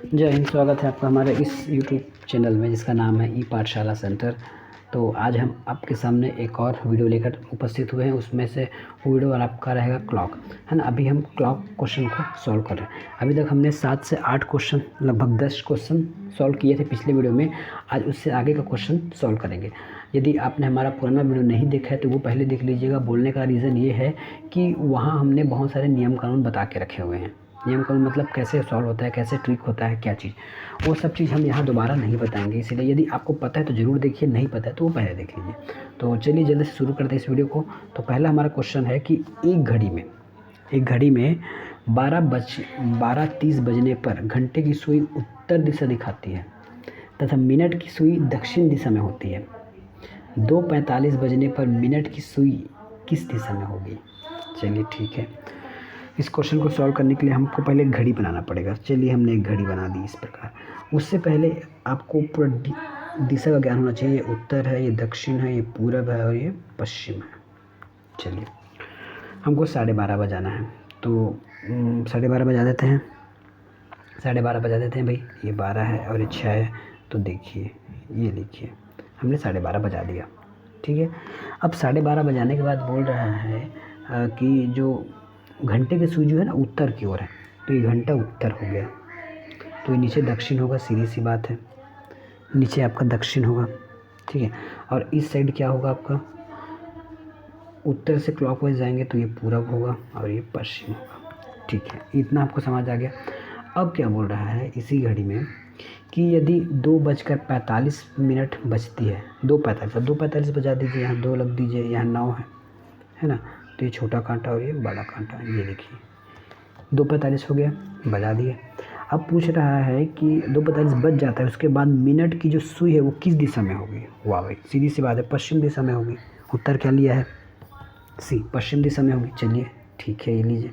जय हिंद। स्वागत है आपका हमारे इस यूट्यूब चैनल में जिसका नाम है ई पाठशाला सेंटर। तो आज हम आपके सामने एक और वीडियो लेकर उपस्थित हुए हैं। उसमें से वीडियो और आपका रहेगा क्लॉक, है ना। अभी हम क्लॉक क्वेश्चन को सॉल्व कर रहे हैं। अभी तक हमने 7 से 8 क्वेश्चन, लगभग 10 क्वेश्चन सॉल्व किए थे पिछले वीडियो में। आज उससे आगे का क्वेश्चन सॉल्व करेंगे। यदि आपने हमारा पुराना वीडियो नहीं देखा है तो वो पहले देख लीजिएगा। बोलने का रीज़न ये है कि वहाँ हमने बहुत सारे नियम कानून बता के रखे हुए हैं। नियम कानून मतलब कैसे सॉल्व होता है, कैसे ट्रिक होता है, क्या चीज़, वो सब चीज़ हम यहाँ दोबारा नहीं बताएंगे। इसलिए यदि आपको पता है तो ज़रूर देखिए, नहीं पता है तो वो पहले देख लीजिए। तो चलिए जल्दी से शुरू करते हैं इस वीडियो को। तो पहला हमारा क्वेश्चन है कि एक घड़ी में 12:30 बजने पर घंटे की सुई उत्तर दिशा दिखाती है तथा मिनट की सुई दक्षिण दिशा में होती है। 2:45 बजने पर मिनट की सुई किस दिशा में होगी? चलिए ठीक है। इस क्वेश्चन को सॉल्व करने के लिए हमको पहले घड़ी बनाना पड़ेगा। चलिए हमने एक घड़ी बना दी इस प्रकार। उससे पहले आपको पूरा दिशा का ज्ञान होना चाहिए। ये उत्तर है, ये दक्षिण है, ये पूरब है और ये पश्चिम है। चलिए हमको 12:30 बजाना है तो 12:30 बजा देते हैं। 12:30 बजा देते हैं भाई। ये 12 है और ये 6 है। तो देखिए, ये देखिए हमने 12:30 बजा दिया। ठीक है। अब 12:30 बजाने के बाद बोल रहा है कि जो घंटे की सुई जो है ना उत्तर की ओर है, तो ये घंटा उत्तर हो गया। तो ये नीचे दक्षिण होगा, सीधी सी बात है। नीचे आपका दक्षिण होगा, ठीक है। और इस साइड क्या होगा आपका? उत्तर से क्लॉकवाइज जाएंगे तो ये पूरब होगा और ये पश्चिम होगा। ठीक है, इतना आपको समझ आ गया। अब क्या बोल रहा है इसी घड़ी में कि यदि 2:45 बजती है, 2:45 बजा दीजिए। यहाँ 2 लग दीजिए, यहाँ 9 है ना। तो ये छोटा कांटा और ये बड़ा कांटा, ये देखिए 2:45 हो गया, बजा दिए। अब पूछ रहा है कि 2:45 बज जाता है, उसके बाद मिनट की जो सुई है वो किस दिशा में होगी? वाह भाई, सीधी सी बात है, पश्चिम दिशा में होगी। उत्तर क्या लिया है? सी, पश्चिम दिशा में होगी। चलिए ठीक है, ये लीजिए।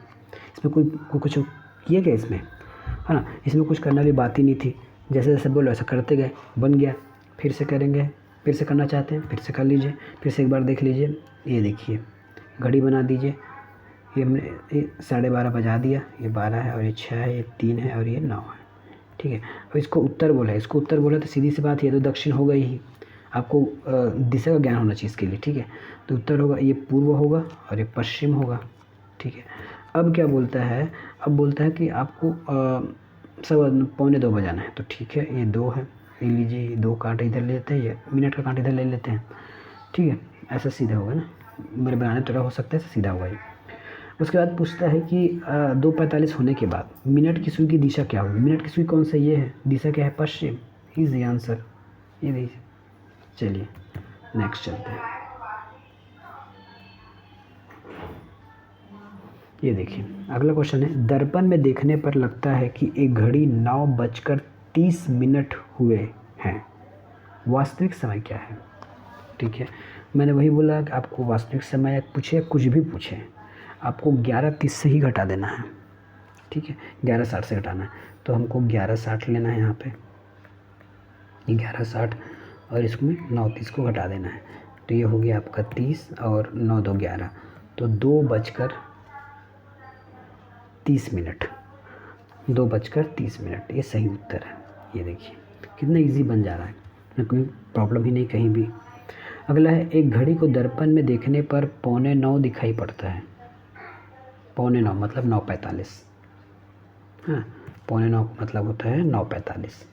इसमें कोई कुछ किए गए इसमें, है ना। इसमें कुछ करना भी बात ही नहीं थी। जैसे जैसे बोलो वैसा करते गए, बन गया। फिर से करेंगे, फिर से करना चाहते हैं फिर से कर लीजिए, फिर से एक बार देख लीजिए। ये देखिए घड़ी बना दीजिए। ये हमने 12:30 बजा दिया। ये 12 है और ये 6 है, ये 3 है और ये 9 है। ठीक है। अब इसको उत्तर बोला है, इसको उत्तर बोला तो सीधी सी बात, ये तो दक्षिण होगा ही। आपको दिशा का ज्ञान होना चाहिए इसके लिए, ठीक है। तो उत्तर होगा, ये पूर्व होगा और ये पश्चिम होगा। ठीक है। अब क्या बोलता है? अब बोलता है कि आपको सब 1:45 बजाना है। तो ठीक है, ये 2 है, ये लीजिए। ये 2 कांटे इधर ले लेते हैं, ये मिनट का कांटा इधर ले लेते हैं। ठीक है, ऐसा सीधा होगा ना। मेरे बनाने थोड़ा हो सकता है सीधा होगा ये। उसके बाद पूछता है कि 2:45 होने के बाद मिनट की सुई की दिशा क्या होगी? मिनट की सुई कौन सा? ये है, दिशा क्या है? पश्चिम। इजी आंसर, ये देखिए। चलिए नेक्स्ट चलते हैं। ये देखिए अगला क्वेश्चन है, दर्पण में देखने पर लगता है कि एक घड़ी 9:30 हुए हैं। वास्तविक समय क्या है? ठीक है, मैंने वही बोला कि आपको वास्तविक समय पूछे, कुछ भी पूछे, आपको 11:30 से ही घटा देना है। ठीक है, 11:60 से घटाना है। तो हमको 11:60 लेना है यहाँ पे, 11:60, और इसमें 9:30 को घटा देना है। तो ये हो गया आपका 30 और 9 2 11, तो 2:30। 2:30, ये सही उत्तर है। ये देखिए कितना इजी बन जा रहा है, ना कोई प्रॉब्लम ही नहीं कहीं भी। अगला है, एक घड़ी को दर्पण में देखने पर 8:45 दिखाई पड़ता है। 8:45 मतलब 9:45। हाँ, 8:45 मतलब होता है 9:45।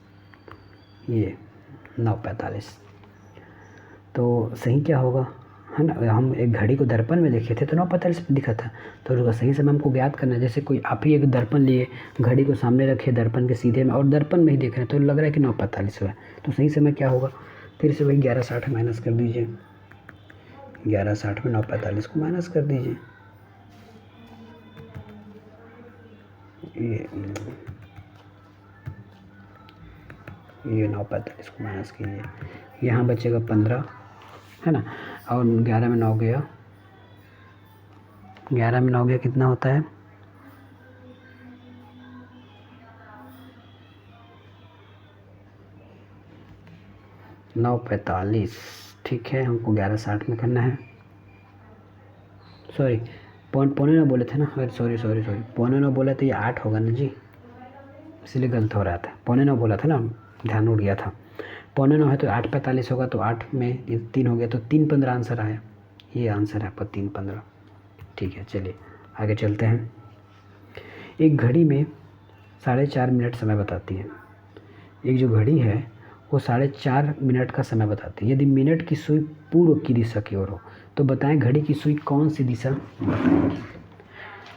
ये 9:45, तो सही क्या होगा, है ना। हम एक घड़ी को दर्पण में देखे थे तो 9:45 दिखा था, तो उसका सही समय हमको ज्ञात करना है। जैसे कोई आप ही एक दर्पण लिए, घड़ी को सामने रखे दर्पण के सीधे में, और दर्पण में ही देख रहे हैं तो लग रहा है कि 9:45 हुआ है। तो सही समय क्या होगा? फिर से वही 11:60 माइनस कर दीजिए। 11:60 में 9:45 को माइनस कर दीजिए। ये 9:45 को माइनस कीजिए, यहाँ बचेगा 15, है ना। और 11 में 9 गया, 11 में 9 गया, कितना होता है? 9:45। ठीक है, हमको 11:60 में करना है। पौने 9 बोले थे ना, सॉरी 8:45 बोला तो ये 8 होगा ना जी। इसलिए गलत हो रहा था। 8:45 बोला था ना, ध्यान उड़ गया था। 8:45 है तो 8:45 होगा, तो 8 में ये 3 हो गया तो 3:15 आंसर आया। ये आंसर है आपका 3:15। ठीक है, चलिए आगे चलते हैं। एक घड़ी में 4.5 मिनट समय बताती है। एक जो घड़ी है वो 4.5 मिनट का समय बताती है। यदि मिनट की सुई पूर्व की दिशा की ओर हो तो बताएं घड़ी की सुई कौन सी दिशा बताएगी।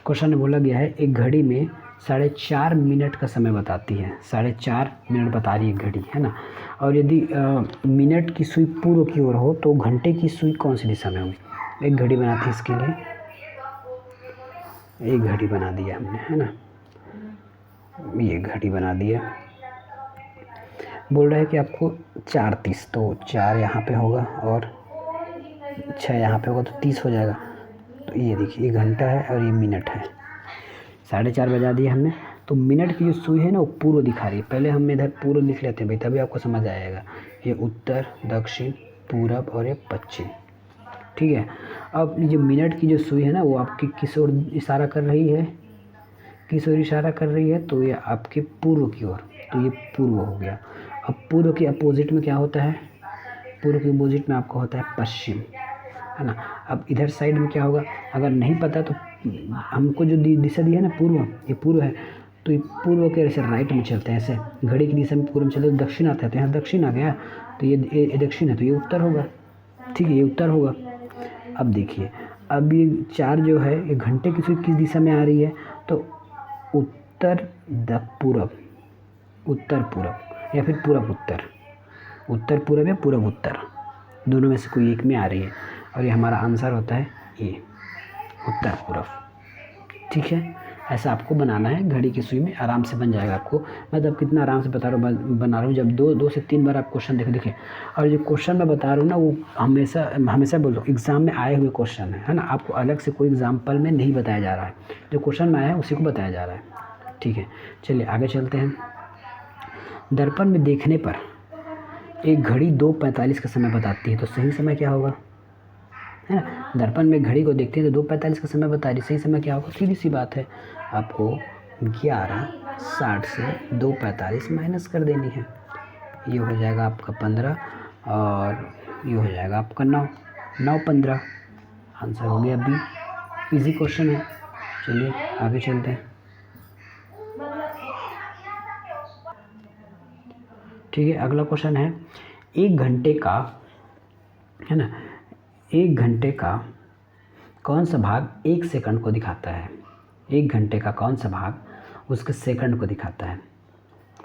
क्वेश्चन में बोला गया है एक घड़ी में 4.5 मिनट का समय बताती है। 4.5 मिनट बता रही है घड़ी, है ना। और यदि मिनट की सुई पूर्व की ओर हो तो घंटे की सुई कौन सी दिशा में होगी। एक घड़ी बनाती है, इसके लिए एक घड़ी बना दिया हमने, है ना। ये घड़ी बना दिया। बोल रहा है कि आपको 4:30, तो 4 यहाँ पे होगा और 6 यहाँ पे होगा तो 30 हो जाएगा। तो ये देखिए, ये घंटा है और ये मिनट है। 4:30 बजा दिया हमने। तो मिनट की जो सुई है ना वो पूर्व दिखा रही है। पहले हम इधर पूर्व लिख लेते हैं भाई, तभी आपको समझ आएगा। ये उत्तर, दक्षिण, पूरब और ये पश्चिम। ठीक है। अब ये मिनट की जो सुई है ना वो आपकी किस ओर इशारा कर रही है, किस ओर इशारा कर रही है, तो ये आपके पूर्व की ओर, तो ये पूर्व हो गया। अब पूर्व के अपोजिट में क्या होता है, पूर्व के अपोजिट में आपका होता है पश्चिम, है ना। अब इधर साइड में क्या होगा, अगर नहीं पता तो हमको जो दिशा दी है ना पूर्व, ये पूर्व है, तो ये पूर्व के ऐसे राइट में चलते हैं, ऐसे घड़ी की दिशा में पूर्व में चलते तो दक्षिण आता है, तो यहाँ दक्षिण आ गया, तो ये दक्षिण है तो ये उत्तर होगा। ठीक है, ये उत्तर होगा। अब देखिए, अब ये 4 जो है ये घंटे की सुई किस दिशा में आ रही है, तो उत्तर पूरब, उत्तर पूरब या फिर पूरब उत्तर, उत्तर पूरब या पूरब उत्तर, दोनों में से कोई एक में आ रही है। और ये हमारा आंसर होता है ये उत्तर पूरब। ठीक है, ऐसा आपको बनाना है। घड़ी की सुई में आराम से बन जाएगा आपको। मैं तब कितना आराम से बना रहा हूँ, जब 2 से 3 बार आप क्वेश्चन देखें। और जो क्वेश्चन मैं बता रहा हूँ ना वो हमेशा बोल रहा हूँ एग्ज़ाम में आए हुए क्वेश्चन है ना। आपको अलग से कोई एग्जाम्पल में नहीं बताया जा रहा है, जो क्वेश्चन में आया है उसी को बताया जा रहा है। ठीक है, चलिए आगे चलते हैं। दर्पण में देखने पर एक घड़ी 2:45 का समय बताती है, तो सही समय क्या होगा, है ना। दर्पण में घड़ी को देखते हैं तो 2:45 का समय बता रही, सही समय क्या होगा, सीधी सी बात है, आपको 11:60 से 2:45 माइनस कर देनी है। ये हो जाएगा आपका 15 और ये हो जाएगा आपका 9:15। आंसर हो गया बी। इजी क्वेश्चन है। चलिए आगे चलते हैं। ठीक है, अगला क्वेश्चन है 1 घंटे का, है ना, 1 घंटे का कौन सा भाग 1 सेकंड को दिखाता है। 1 घंटे का कौन सा भाग उसके सेकंड को दिखाता है।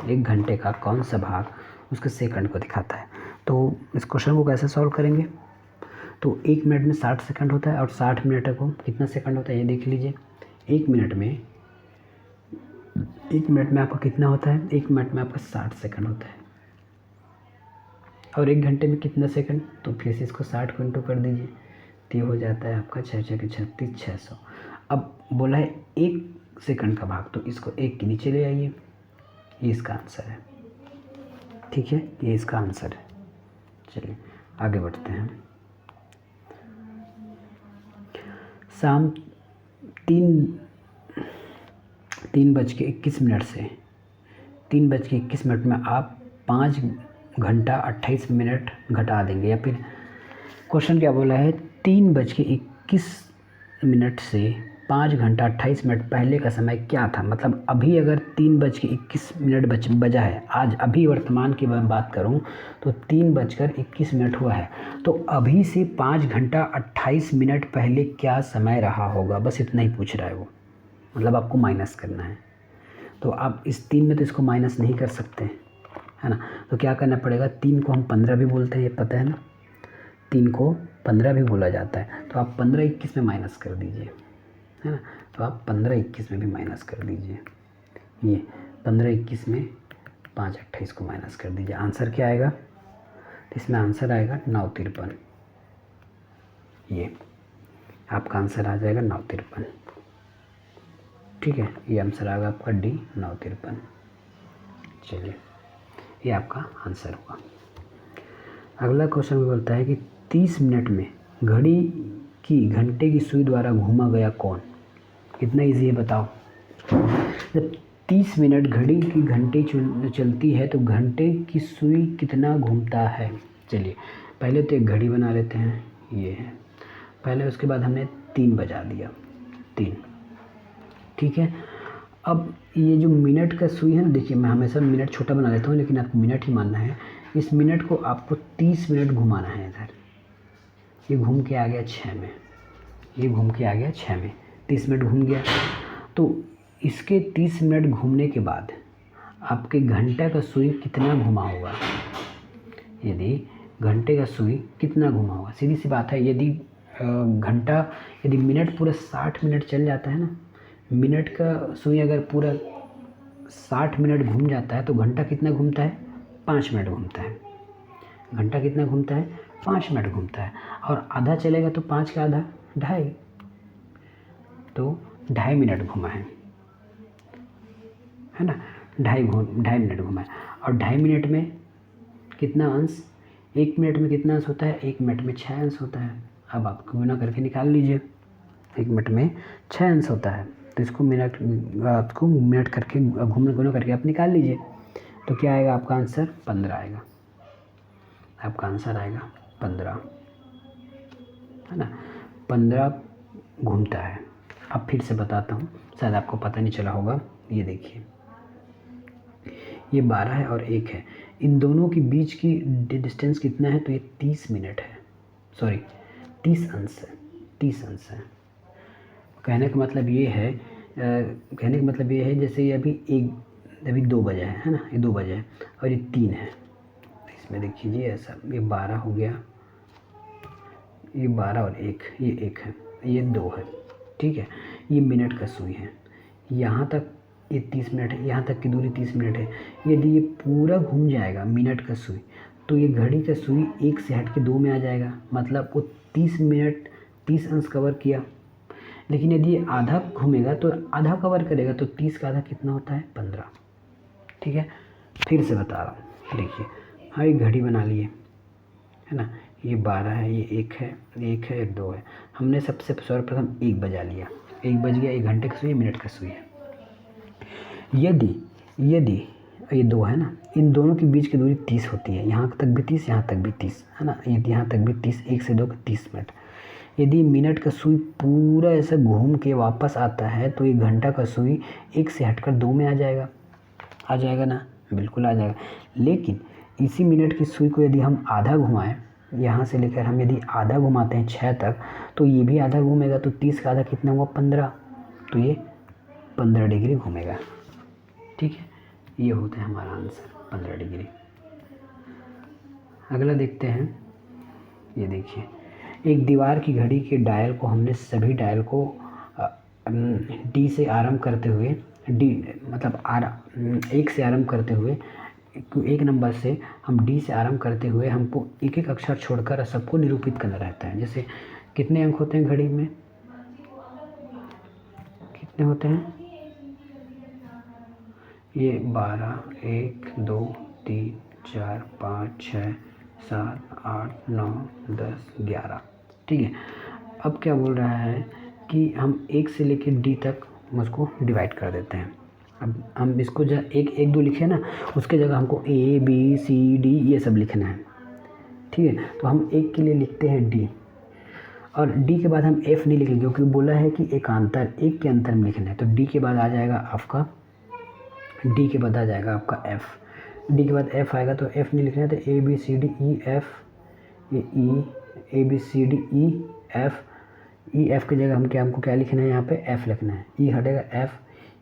1 घंटे का कौन सा भाग उसके सेकंड को दिखाता है। तो इस क्वेश्चन को कैसे सॉल्व करेंगे, तो 1 मिनट में 60 सेकंड होता है और 60 मिनट को कितना सेकंड होता है ये देख लीजिए। 1 मिनट में आपका कितना होता है, 1 मिनट में आपका 60 सेकंड होता है। और 1 घंटे में कितना सेकंड, तो फिर से इसको 60 को इंटू कर दीजिए, तो ये हो जाता है आपका 6 × 36 600। अब बोला है 1 सेकंड का भाग, तो इसको 1 के नीचे ले आइए, ये इसका आंसर है। ठीक है, ये इसका आंसर है। चलिए आगे बढ़ते हैं। शाम 3:21 से 3:21 में आप 5 घंटा 28 मिनट घटा देंगे, या फिर क्वेश्चन क्या बोला है 3:21 से 5 घंटा 28 मिनट पहले का समय क्या था। मतलब अभी अगर 3:21 बजा है, आज अभी वर्तमान की मैं बात करूं तो 3:21 हुआ है, तो अभी से 5 घंटा 28 मिनट पहले क्या समय रहा होगा, बस इतना ही पूछ रहा है वो। मतलब आपको माइनस करना है, तो आप इस 3 में तो इसको माइनस नहीं कर सकते, है ना। तो क्या करना पड़ेगा, 3 को हम 15 भी बोलते हैं, ये पता है ना, 3 को 15 भी बोला जाता है। तो आप 15:21 में माइनस कर दीजिए, है ना। तो आप 15:21 में भी माइनस कर दीजिए। ये 15:21 में 5:28 को माइनस कर दीजिए। आंसर क्या आएगा, तो इसमें आंसर आएगा 9:53। ये आपका आंसर आ जाएगा 9:53। ठीक है, ये आंसर आएगा आपका डी 9:53। चलिए ये आपका आंसर होगा। अगला क्वेश्चन बोलता है कि 30 मिनट में घड़ी की घंटे की सुई द्वारा घूमा गया कौन। कितना इजी है बताओ। जब 30 मिनट घड़ी की घंटी चलती है तो घंटे की सुई कितना घूमता है। चलिए पहले तो एक घड़ी बना लेते हैं, ये है पहले, उसके बाद हमने 3 बजा दिया, 3, ठीक है। अब ये जो मिनट का सुई है ना, देखिए मैं हमेशा मिनट छोटा बना लेता हूँ लेकिन आपको मिनट ही मानना है। इस मिनट को आपको 30 मिनट घुमाना है इधर, ये घूम के आ गया 6 में, ये घूम के आ गया 6 में, 30 मिनट घूम गया। तो इसके 30 मिनट घूमने के बाद आपके घंटा का सुई कितना घुमा होगा। यदि घंटे का सुई कितना घुमा होगा, सीधी सी बात है। यदि घंटा, यदि मिनट पूरा 60 मिनट चल जाता है ना, मिनट का सुई अगर पूरा 60 मिनट घूम जाता है तो घंटा कितना घूमता है, 5 मिनट घूमता है। घंटा कितना घूमता है, 5 मिनट घूमता है। और आधा चलेगा तो 5 का आधा 2.5, तो 2.5 मिनट घुमा है ना, 2.5 मिनट घुमा है। और 2.5 मिनट में कितना अंश, 1 मिनट में कितना अंश होता है, 1 मिनट में 6 अंश होता है। अब आप गुना करके निकाल लीजिए, 1 मिनट में 6 अंश होता है, तो इसको मिनट करके गुना करके आप निकाल लीजिए। तो क्या आएगा आपका आंसर, 15 आएगा, आपका आंसर आएगा 15, है ना, 15 घूमता है। अब फिर से बताता हूँ, शायद आपको पता नहीं चला होगा। ये देखिए, ये 12 है और 1 है, इन दोनों के बीच की डिस्टेंस कितना है, तो ये 30 मिनट है, सॉरी 30 अंश है, 30 अंश है। कहने का मतलब ये है, जैसे ये अभी 2 बजे है ना, ये 2 बजे है और ये 3 है, इसमें देखिए जी ऐसा, ये 12 हो गया, ये 12 और 1, ये 1 है, ये 2 है, ठीक है। ये मिनट का सुई है, यहाँ तक ये 30 मिनट है, यहाँ तक की दूरी 30 मिनट है। यदि ये पूरा घूम जाएगा मिनट का सुई, तो ये घड़ी का सुई 1 से हट के 2 में आ जाएगा, मतलब वो 30 मिनट 30 अंश कवर किया। लेकिन यदि ये आधा घूमेगा तो आधा कवर करेगा, तो 30 का आधा कितना होता है, 15, ठीक है। फिर से बता रहा हूँ, देखिए हाँ, ये घड़ी बना लिए, है ना, ये 12 है, ये 1 है, 1 है, 2 है। हमने सबसे सर्वप्रथम 1 बजा लिया, 1 बज गया, 1 घंटे का सुई, मिनट का सुई है। यदि ये 2 है ना, इन दोनों के बीच की दूरी 30 होती है, यहाँ तक भी 30, यहाँ तक भी 30, है ना, यहाँ तक भी 30, 1 से 2 का 30 मिनट। यदि मिनट का सुई पूरा ऐसा घूम के वापस आता है तो ये घंटा का सुई 1 से हटकर 2 में आ जाएगा ना, बिल्कुल आ जाएगा। लेकिन इसी मिनट की सुई को यदि हम आधा घुमाएं, यहाँ से लेकर हम यदि आधा घुमाते हैं 6 तक, तो ये भी आधा घूमेगा, तो 30 का आधा कितना हुआ, 15, तो ये 15 डिग्री घूमेगा, ठीक है। ये होता है हमारा आंसर, 15 डिग्री। अगला देखते हैं, ये देखिए, एक दीवार की घड़ी के डायल को हमने सभी डायल को डी से आरंभ करते हुए, एक से आरंभ करते हुए, एक नंबर से हम डी से आरंभ करते हुए हमको एक एक अक्षर छोड़कर सबको निरूपित करना रहता है। जैसे कितने अंक होते हैं घड़ी में, कितने होते हैं, ये 12, 1, 2, 3, 4, 5, 6, 7, 8, 9, 10, 11, ठीक है। अब क्या बोल रहा है कि हम 1 से लेकर डी तक उसको डिवाइड कर देते हैं। अब हम इसको जब 1, 2 लिखे ना, उसके जगह हमको A B C D ये सब लिखना है, ठीक है। तो हम 1 के लिए लिखते हैं D, और D के बाद हम F नहीं लिखेंगे क्योंकि बोला है कि एकांतर, 1 के अंतर में लिखना है। तो D के बाद आ जाएगा आपका, D के बाद आ जाएगा आपका F, D के बाद F आएगा, तो F नहीं लिखना है, तो A B C D E F, ये E, A B C D E F, E F की जगह हमको क्या लिखना है, यहाँ पे F लिखना है, E हटेगा F,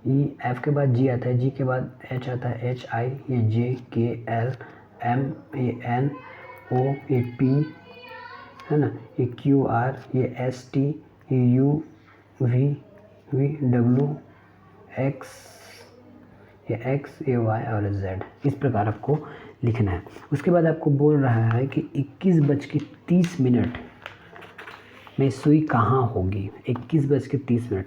E F के बाद G आता है, G के बाद H आता है, H I, ये J K L M, ये N O, ये P, है ना, ये Q R, ये S T, ये U V W X, ये X, ये Y और Z, इस प्रकार आपको लिखना है। उसके बाद आपको बोल रहा है कि 21:30 में सुई कहाँ होगी। 21:30,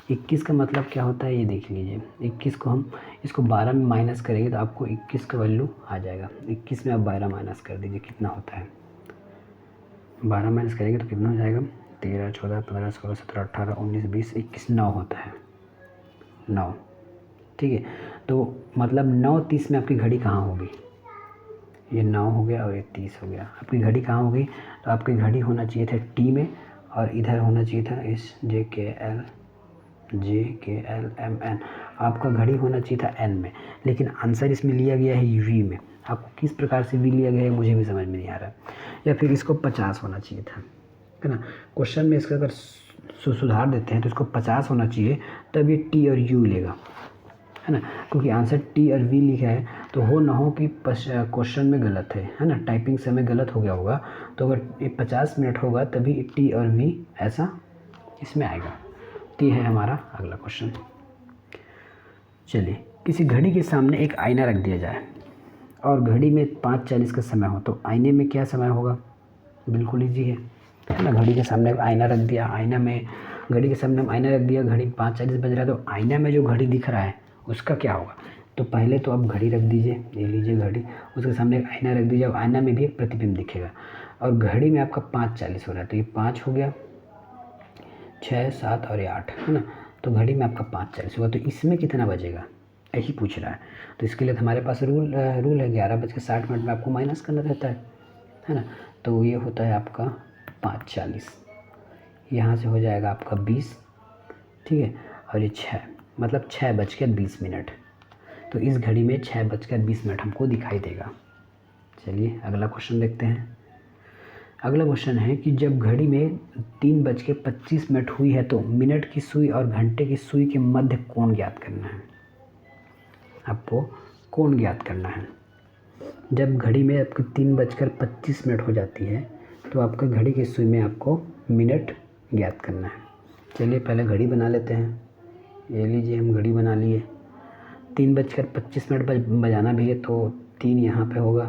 21 का मतलब क्या होता है, ये देख लीजिए। 21 को हम इसको 12 में माइनस करेंगे तो आपको 21 का वैल्यू आ जाएगा। 21 में आप 12 माइनस कर दीजिए, कितना होता है, 12 माइनस करेंगे तो कितना हो जाएगा, 13, 14, 15, 16, 17, 18, 19, 20, 21, 9 होता है, 9, ठीक है। तो मतलब 9:30 में आपकी घड़ी कहाँ होगी, ये 9 हो गया और ये 30 हो गया, आपकी घड़ी कहाँ हो गई, तो आपकी घड़ी होना चाहिए था टी में और इधर होना चाहिए था इस JKL M N, आपका घड़ी होना चाहिए था एन में, लेकिन आंसर इसमें लिया गया है वी में। आपको किस प्रकार से वी लिया गया है मुझे भी समझ में नहीं आ रहा, या फिर इसको 50 होना चाहिए था, है ना। क्वेश्चन में इसका अगर सुधार देते हैं तो इसको 50 होना चाहिए, तब ये टी और यू लेगा, है ना, क्योंकि आंसर टी और वी लिखा है, तो हो ना हो कि क्वेश्चन में गलत है ना, टाइपिंग समय गलत हो गया होगा, तो अगर ये 50 मिनट होगा तभी टी और वी ऐसा इसमें आएगा। तो ये है हमारा अगला क्वेश्चन। चलिए, किसी घड़ी के सामने एक आईना रख दिया जाए और घड़ी में 5:40 का समय हो, तो आईने में क्या समय होगा, बिल्कुल ईजी है ना। घड़ी के सामने आईना रख दिया, आईना में घड़ी के सामने आईना रख दिया, घड़ी 5:40 बज रहा है, तो आईना में जो घड़ी दिख रहा है उसका क्या होगा। तो पहले तो आप घड़ी रख दीजिए, ले लीजिए घड़ी, उसके सामने एक आईना रख दीजिए और आईना में भी एक प्रतिबिंब दिखेगा, और घड़ी में आपका 5:40 हो रहा है, तो ये 5 हो गया, 6, 7 और ये 8, है ना। तो घड़ी में आपका 5:40 होगा, तो इसमें कितना बजेगा यही पूछ रहा है। तो इसके लिए हमारे पास रूल है 11:60 में आपको माइनस करना रहता है ना। तो ये होता है आपका 5:40, यहाँ से हो जाएगा आपका 20, ठीक है, और ये 6, मतलब 6:20। तो इस घड़ी में 6:20 हमको दिखाई देगा। चलिए अगला क्वेश्चन देखते हैं। अगला क्वेश्चन है कि जब घड़ी में 3:25 हुई है तो मिनट की सुई और घंटे की सुई के मध्य कोण ज्ञात करना है। आपको कोण ज्ञात करना है। जब घड़ी में आपकी 3:25 हो जाती है तो आपका घड़ी की सुई में आपको मिनट ज्ञात करना है। चलिए पहले घड़ी बना लेते हैं। ये लीजिए, हम घड़ी बना लिए। 3:25 बजाना भी है तो 3 यहाँ पे होगा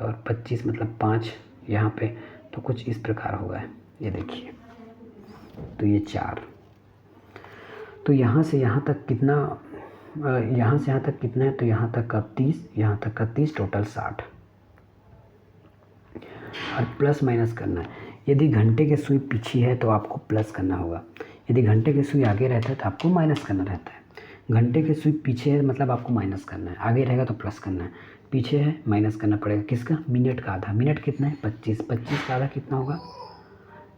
और 25 मतलब 5 यहाँ पे, तो कुछ इस प्रकार होगा। ये देखिए, तो ये 4, तो यहाँ से यहाँ तक कितना, यहाँ से यहाँ तक कितना है, तो यहाँ तक का 30, यहाँ तक का 30, टोटल 60, और प्लस माइनस करना है। यदि घंटे की सुई पीछे है तो आपको प्लस करना होगा, यदि घंटे की सुई आगे रहता है तो आपको माइनस करना रहता है। घंटे की सुई पीछे है मतलब आपको माइनस करना है, आगे रहेगा तो प्लस करना है, पीछे है माइनस करना पड़ेगा। किसका, मिनट का आधा। मिनट कितना है, 25, 25 का आधा कितना होगा,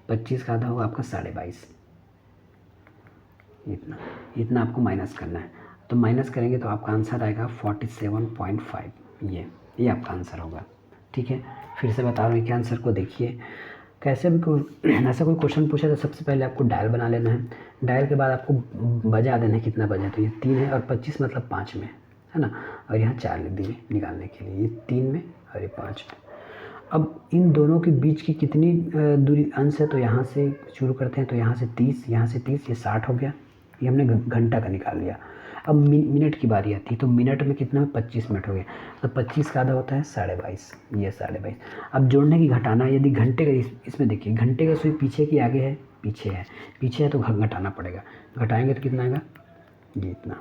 25 का आधा होगा आपका 22.5, इतना आपको माइनस करना है। तो माइनस करेंगे तो आपका आंसर आएगा 47.5, ये आपका आंसर होगा। ठीक है, फिर से बता रहा हूँ कि आंसर को देखिए। कैसे भी ऐसा कोई क्वेश्चन पूछा तो सबसे पहले आपको डायल बना लेना है। डायल के बाद आपको बजा देना है, कितना बजा, तो ये 3 है और 25 मतलब 5 में, है ना, और यहाँ 4 लिख दीजिए निकालने के लिए। ये 3 में और ये 5 में। अब इन दोनों के बीच की कितनी दूरी अंश है, तो यहाँ से शुरू करते हैं। तो यहाँ से 30, यहाँ से 30, ये 60 हो गया। ये हमने घंटा का निकाल लिया। अब मिनट की बारी आती है, तो मिनट में कितना है, 25 मिनट हो गया। तो 25 का आधा होता है 22.5, ये 22.5। अब जोड़ने की घटाना, यदि घंटे का इसमें देखिए, घंटे का सुई पीछे की आगे है, पीछे है तो घटाना पड़ेगा। घटाएंगे तो कितना आएगा, ये इतना,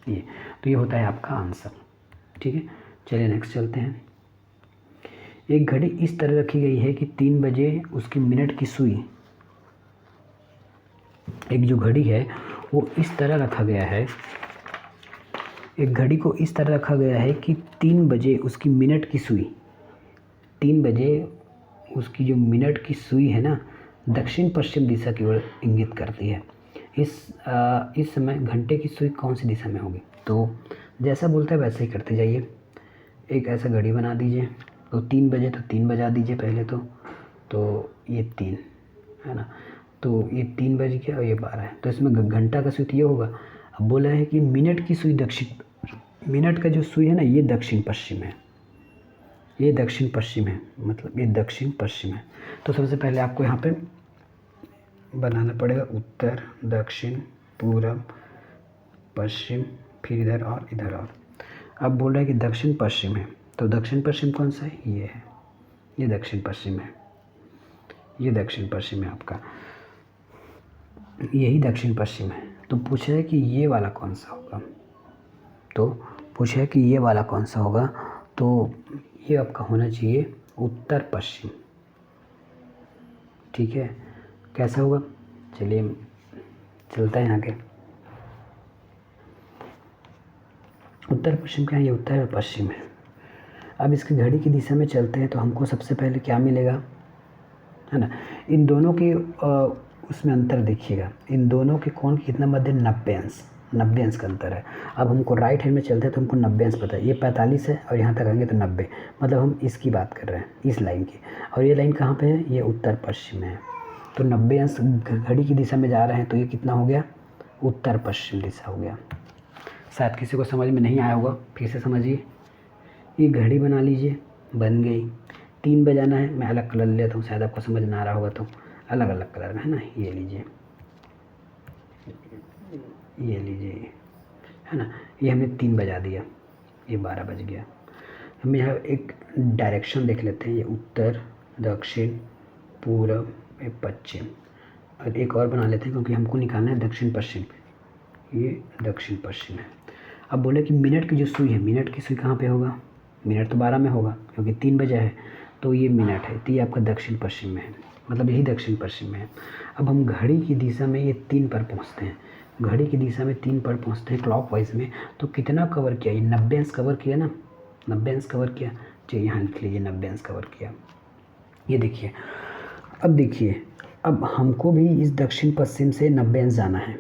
ये। तो ये होता है आपका आंसर। ठीक है, चलिए नेक्स्ट चलते हैं। एक घड़ी इस तरह रखी गई है कि 3 बजे उसकी मिनट की सुई, एक जो घड़ी है वो इस तरह रखा गया है, एक घड़ी को इस तरह रखा गया है कि 3 बजे उसकी मिनट की सुई, 3 बजे उसकी जो मिनट की सुई है ना, दक्षिण पश्चिम दिशा की ओर इंगित करती है। इस समय घंटे की सुई कौन सी दिशा में होगी। तो जैसा बोलता है वैसे ही करते जाइए। एक ऐसा घड़ी बना दीजिए, तो 3 बजे तो 3 बजा दीजिए पहले तो ये 3 है ना, तो ये 3 बज गया और ये 12 है, तो इसमें घंटा का सुई तो ये होगा। अब बोला है कि मिनट की सुई दक्षिण, मिनट का जो सुई है ना ये दक्षिण पश्चिम है, ये दक्षिण पश्चिम है, मतलब ये दक्षिण पश्चिम है। तो सबसे पहले आपको यहाँ पे बनाना पड़ेगा उत्तर, दक्षिण, पूरब, पश्चिम, फिर इधर और इधर और। अब बोल रहा है कि दक्षिण पश्चिम है, तो दक्षिण पश्चिम कौन सा है, ये है, ये दक्षिण पश्चिम है, ये दक्षिण पश्चिम है आपका, यही दक्षिण पश्चिम है। तो पूछा है कि ये वाला कौन सा होगा, तो पूछा है कि ये वाला कौन सा होगा, तो ये आपका होना चाहिए उत्तर पश्चिम। ठीक है, कैसा होगा, चलिए चलते हैं आगे। उत्तर पश्चिम क्या है, ये उत्तर और पश्चिम है। अब इसकी घड़ी की दिशा में चलते हैं तो हमको सबसे पहले क्या मिलेगा, है ना। इन दोनों के उसमें अंतर देखिएगा, इन दोनों के कोण कितना मध्य, 90 अंश, 90 अंश का अंतर है। अब हमको राइट हैंड में चलते हैं तो हमको 90 अंश पता है, ये 45 है और यहाँ तक आएंगे तो 90, मतलब हम इसकी बात कर रहे हैं, इस लाइन की। और ये लाइन कहाँ पे है, ये उत्तर पश्चिम में है। तो 90 अंश घड़ी की दिशा में जा रहे हैं तो ये कितना हो गया, उत्तर पश्चिम दिशा हो गया। शायद किसी को समझ में नहीं आया होगा, फिर से समझिए। ये घड़ी बना लीजिए, बन गई। 3 बजाना है, मैं अलग कलर लेता हूँ, शायद आपको समझ ना आ रहा होगा तो अलग अलग कलर में, है ना। ये लीजिए, ये लीजिए, है ना। ये हमने 3 बजा दिया, ये 12 बज गया। हम यहाँ एक डायरेक्शन देख लेते हैं, ये उत्तर, दक्षिण, पूरब, ये पश्चिम। और एक और बना लेते हैं क्योंकि हमको निकालना है दक्षिण पश्चिम, ये दक्षिण पश्चिम है। अब बोले कि मिनट की जो सुई है, मिनट की सुई कहाँ पे होगा, मिनट तो 12 में होगा क्योंकि 3 बजे है, तो ये मिनट है, तो ये आपका दक्षिण पश्चिम में है, मतलब यही दक्षिण पश्चिम में है। अब हम घड़ी की दिशा में ये 3 पर पहुँचते हैं, घड़ी की दिशा में 3 पर पहुँचते हैं क्लॉकवाइज में, तो कितना कवर किया, ये 90 अंश कवर किया ना, 90 अंश कवर किया। चलिए यहाँ लिख लीजिए 90 अंश कवर किया। ये देखिए, अब देखिए, अब हमको भी इस दक्षिण पश्चिम से 90 अंश जाना है,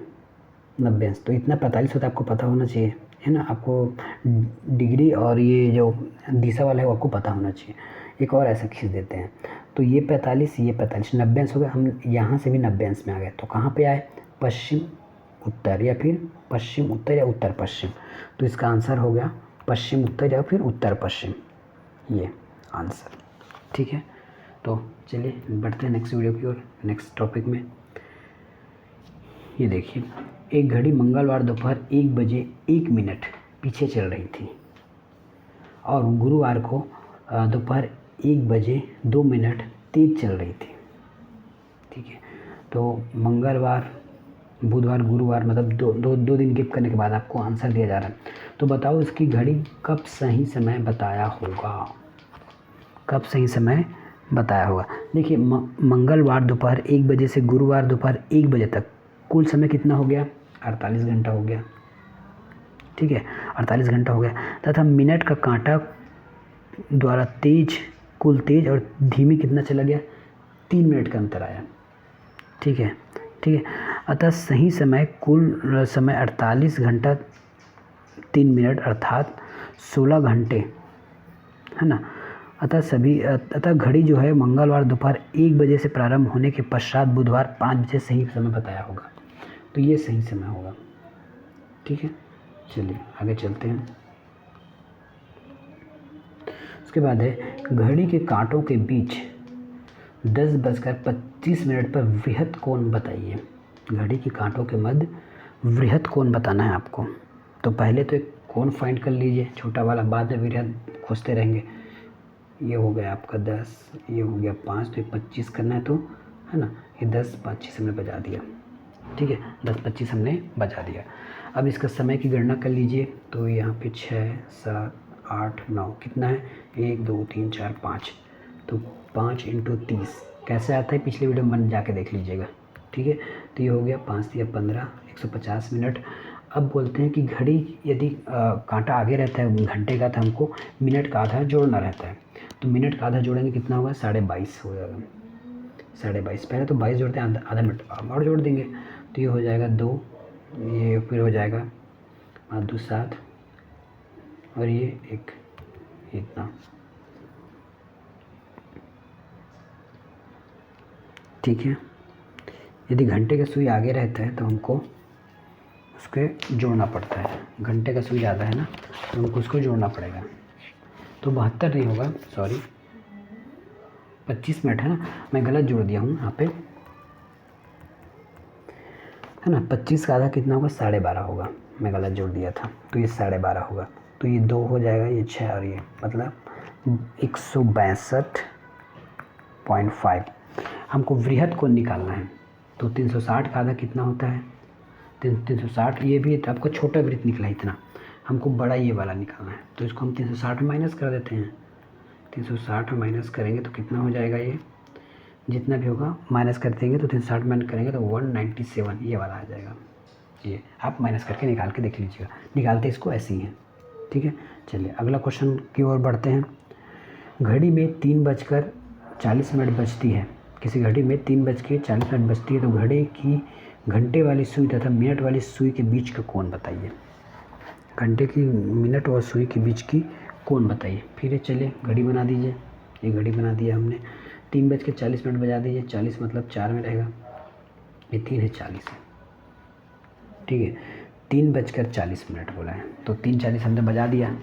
90 अंश, तो इतना 45 होता है, आपको पता होना चाहिए, है ना। आपको डिग्री और ये जो दिशा वाला है वो आपको पता होना चाहिए। एक और ऐसा खींच देते हैं, तो ये 45, ये 45, 90 अंश हो गया। हम यहाँ से भी 90 अंश में आ गए, तो कहाँ पे आए, पश्चिम उत्तर, या फिर पश्चिम उत्तर या उत्तर पश्चिम। तो इसका आंसर हो गया पश्चिम उत्तर या फिर उत्तर पश्चिम, ये आंसर, ठीक है। तो चलिए बढ़ते हैं नेक्स्ट वीडियो की ओर, नेक्स्ट टॉपिक में। ये देखिए, एक घड़ी मंगलवार दोपहर 1 बजे 1 मिनट पीछे चल रही थी और गुरुवार को दोपहर 1 बजे 2 मिनट तेज चल रही थी, ठीक है। तो मंगलवार, बुधवार, गुरुवार, मतलब दो दिन गिप करने के बाद आपको आंसर दिया जा रहा है। तो बताओ इसकी घड़ी कब सही समय बताया होगा, कब सही समय बताया होगा। देखिए, मंगलवार दोपहर 1 बजे से गुरुवार दोपहर 1 बजे तक कुल समय कितना हो गया, 48 घंटा हो गया, ठीक है, 48 घंटा हो गया। तथा मिनट का कांटा द्वारा तेज, कुल तेज और धीमी कितना चला गया, 3 मिनट का अंतर आया, ठीक है, ठीक है। अतः सही समय, कुल समय 48 घंटा 3 मिनट अर्थात 16 घंटे, है ना। अतः घड़ी जो है मंगलवार दोपहर 1 बजे से प्रारंभ होने के पश्चात बुधवार 5 बजे सही समय बताया होगा, तो ये सही समय होगा, ठीक है। चलिए आगे चलते हैं। उसके बाद है, घड़ी के कांटों के बीच 10:25 पर वृहद कोण बताइए। घड़ी के कांटों के मध्य वृहद कोण बताना है आपको। तो पहले तो एक कोण फाइंड कर लीजिए छोटा वाला, बाद में वृहद खोजते रहेंगे। ये हो गया आपका 10, ये हो गया 5, तो ये 25 करना है, तो है ना, ये 10:25 हमने बजा दिया, ठीक है, 10:25 हमने बजा दिया। अब इसका समय की गणना कर लीजिए, तो यहाँ पे 6, 7, 8, 9 कितना है, 1, 2, 3, 4, 5, तो 5 × 30 कैसे आता है, पिछले वीडियो में जाके देख लीजिएगा, ठीक है। तो ये हो गया 5 या 15, 150 मिनट। अब बोलते हैं कि घड़ी यदि कांटा आगे रहता है घंटे का, तो हमको मिनट का आधा जोड़ना रहता है। तो मिनट का आधा जोड़ेंगे कितना होगा, 22.5 हो जाएगा, 22.5। पहले तो 22 जोड़ते हैं, आधा मिनट और जोड़ देंगे, तो ये हो जाएगा 2, ये फिर हो जाएगा 2 7 और ये 1, इतना, ठीक है। यदि घंटे का सुई आगे रहता है तो हमको उसके जोड़ना पड़ता है, घंटे का सुई ज़्यादा है ना, तो हमको उसको जोड़ना पड़ेगा। तो 72 नहीं होगा, सॉरी 25 मिनट है ना, मैं गलत जोड़ दिया हूँ यहाँ पे, है ना। 25 का आधा कितना होगा, 12.5 होगा, मैं गलत जोड़ दिया था, तो ये 12.5 होगा। तो ये 2 हो जाएगा, ये 6 और ये मतलब 162.5। हमको वृहद कोण निकालना है, तो 360 का आधा कितना होता है, 360, ये भी तो आपको छोटा वृत्त निकला इतना, हमको बड़ा ये वाला निकालना है, तो इसको हम 360 में माइनस कर देते हैं। 360 में माइनस करेंगे तो कितना हो जाएगा, ये जितना भी होगा माइनस कर देंगे, तो 360 माइनस करेंगे तो 197 ये वाला आ जाएगा। ये आप माइनस करके निकाल के देख लीजिएगा, निकालते इसको ऐसे ही है, ठीक है, चलिए अगला क्वेश्चन की ओर बढ़ते हैं। घड़ी में 3:40 बजती है, किसी घड़ी में 3:40 बजती है तो घड़ी की घंटे वाली सुई तथा मिनट वाली सुई के बीच का कोण बताइए। घंटे की मिनट और सुई के बीच की कोण बताइए। फिर चलिए घड़ी बना दीजिए, ये घड़ी बना दिया हमने। 3:40 बजा दीजिए, 40 मतलब 4 में रहेगा, ये 3 है 40 है, ठीक है। 3:40 बोला है तो 3:40 हमने बजा दिया,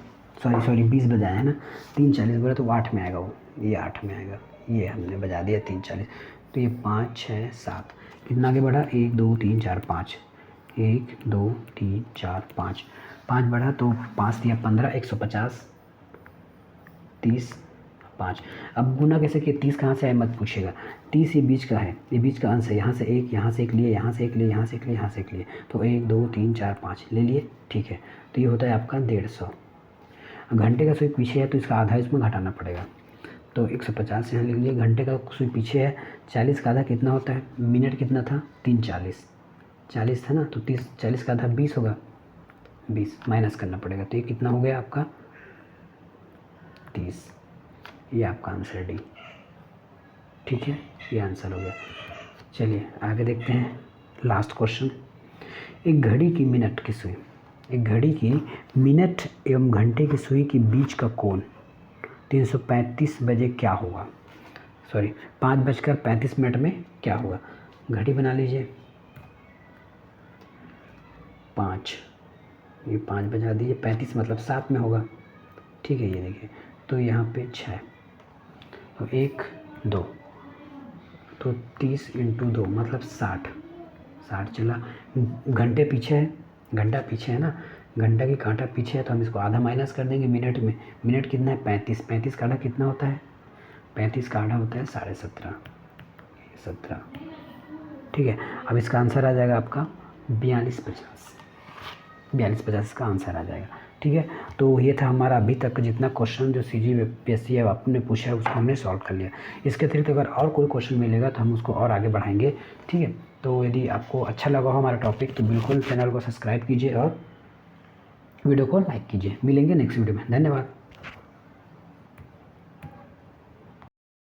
सॉरी 20 बजाया है ना, 3:40 बोला तो 8 में आएगा, वो ये 8 में आएगा, ये हमने बजा दिया 3:40। तो ये 5 6 7 कितना आगे बढ़ा, 1 2 3 4 5, 1 2 3 4 5, 5 बढ़ा तो 5 दिया 15, 150, 30 5। अब गुना कैसे किया, 30 कहाँ से आए मत पूछिएगा, 30 ये बीच का है, ये बीच का अंश है, यहाँ से एक लिए, यहाँ से एक लिए, यहाँ से एक लिए, यहाँ से एक लिए, तो 1 2 3 4 5 ले लिए, ठीक है। तो ये होता है आपका 150। घंटे का सुई पीछे है तो इसका आधा इसमें घटाना पड़ेगा, तो 150 यहाँ लिख लिए। घंटे का सुई पीछे है, 40 का आधा कितना होता है, मिनट कितना था 3:40, 40 था ना, तो 40 का आधा 20 होगा, 20 माइनस करना पड़ेगा, तो ये कितना हो गया आपका 30। ये आपका आंसर डी, ठीक है, ये आंसर हो गया। चलिए आगे देखते हैं लास्ट क्वेश्चन। एक घड़ी की मिनट एवं घंटे की सुई के बीच का कोण 335 बजे क्या होगा, 5:35 में क्या होगा। घड़ी बना लीजिए, 5, ये 5 बजा दीजिए, 35 मतलब 7 में होगा, ठीक है। ये देखिए तो यहाँ पे 6, तो 1 2, तो 30 × 2 मतलब 60 चला। घंटा पीछे है ना, घंटा की कांटा पीछे है तो हम इसको आधा माइनस कर देंगे मिनट में। मिनट कितना है 35 का आधा कितना होता है, 35 का आधा होता है 17.5, ठीक है। अब इसका आंसर आ जाएगा आपका 4250 इसका आंसर आ जाएगा, ठीक है। तो ये था हमारा अभी तक का जितना क्वेश्चन जो CGPSC है आपने पूछा है उसको हमने सॉल्व कर लिया। इसके अतिरिक्त अगर और कोई क्वेश्चन मिलेगा तो हम उसको और आगे बढ़ाएंगे, ठीक है। तो यदि आपको अच्छा लगा हो हमारा टॉपिक तो बिल्कुल चैनल को सब्सक्राइब कीजिए और वीडियो को लाइक कीजिए। मिलेंगे नेक्स्ट वीडियो में, धन्यवाद।